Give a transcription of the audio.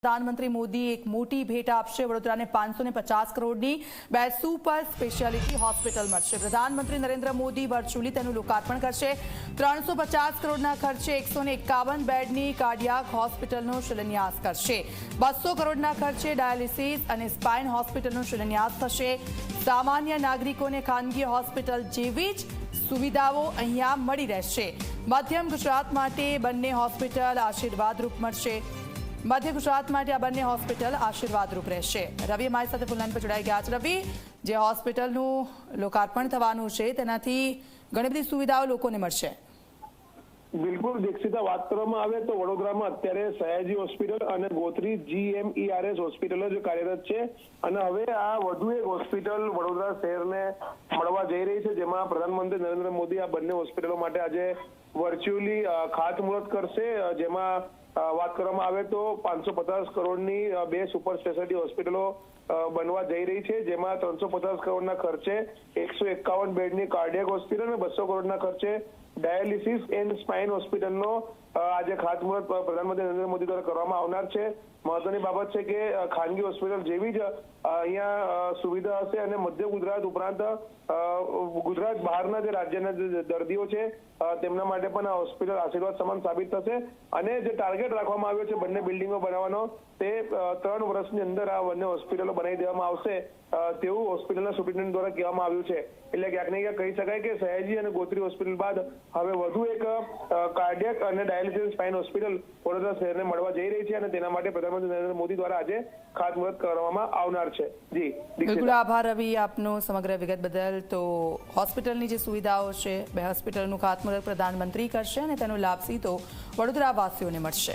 प्रधानमंत्री मोदी एक मोटी भेट आपशे। वडोदराने 550 करोड़नी બે સુપર સ્પેશિયાલિટી હોસ્પિટલ મળશે। પ્રધાનમંત્રી નરેન્દ્ર મોદી વર્ચ્યુઅલી તેનું લોકાર્પણ કરશે। 350 કરોડના ખર્ચે 151 બેડની કાર્ડિયાક હોસ્પિટલનો શિલાન્યાસ કરશે। 200 કરોડના ખર્ચે ડાયાલિસિસ અને સ્પાઇન હોસ્પિટલનો શિલાન્યાસ થશે। સામાન્ય નાગરિકોને ખાનગી હોસ્પિટલ જેવી જ સુવિધાઓ અહીંયા મળી રહેશે। મધ્યમ ગુજરાત માટે બંને હોસ્પિટલ આશીર્વાદરૂપ મળશે। मध्य गुजरात में आ बने होस्पिटल आशीर्वादरूप रहेशे। रवि अमारी साथे फोन लाइन पर जोड़ाई गया छे। रवि, जे होस्पिટલનું लोकार्पण થવાનું છે તેનાથી ઘણી બધી સુવિધાઓ લોકોને મળશે। બિલકુલ દીક્ષિતા, વાત કરવામાં આવે તો વડોદરામાં અત્યારે સયાજી હોસ્પિટલ અને ગોત્રી GMERS હોસ્પિટલ જ કાર્યરત છે અને હવે આ વધુ એક હોસ્પિટલ વડોદરા શહેરને મળવા જઈ રહી છે, જેમાં પ્રધાનમંત્રી નરેન્દ્ર મોદી આ બંને હોસ્પિટલો માટે આજે વર્ચ્યુઅલી ખાતમુહૂર્ત કરશે। જેમાં વાત કરવામાં આવે તો 550 કરોડની બે સુપર સ્પેશિયાલિટી હોસ્પિટલો બનવા જઈ રહી છે, જેમાં 350 કરોડના ખર્ચે 151 બેડની કાર્ડિયાક હોસ્પિટલ અને 200 કરોડના ખર્ચે ડાયાલિસિસ એન્ડ સ્પાઇન હોસ્પિટલનો આજે ખાતમુહૂર્ત પ્રધાનમંત્રી નરેન્દ્ર મોદી દ્વારા કરવામાં આવનાર છે। મહત્વની બાબત છે કે ખાનગી હોસ્પિટલ જેવી જ અહીંયા સુવિધા હશે અને મધ્ય ગુજરાત ઉપરાંત ગુજરાત બહારના જે રાજ્યના જે દર્દીઓ છે તેમના માટે પણ આ હોસ્પિટલ આશીર્વાદ સમાન સાબિત થશે। અને જે ટાર્ગેટ રાખવામાં આવ્યો છે બંને બિલ્ડિંગો બનાવવાનો, તે 3 વર્ષની અંદર આ બંને હોસ્પિટલો બનાવી દેવામાં આવશે તેવું હોસ્પિટલના સુપ્રિન્ટેન્ડન્ટ દ્વારા કહેવામાં આવ્યું છે। એટલે ક્યાંક ને ક્યાંક કહી શકાય કે સયાજી અને ગોત્રી હોસ્પિટલ બાદ હવે વધુ એક કાર્ડિયાક અને ડાયાલિસિસ સ્પાઇન હોસ્પિટલ વડોદરા શહેરને મળવા જઈ રહી છે અને તેના માટે પ્રધાનમંત્રી નરેન્દ્ર મોદી દ્વારા આજે ખાતમુહૂર્ત કરવામાં આવનાર છે। જી બિલકુલ, આભાર રવિ આપનો સમગ્ર વિગત બદલ। તો હોસ્પિટલની જે સુવિધાઓ છે, બે હોસ્પિટલનું ખાતમુહૂર્ત પ્રધાનમંત્રી કરશે અને તેનો લાભ સીધો વડોદરા વાસીઓને મળશે।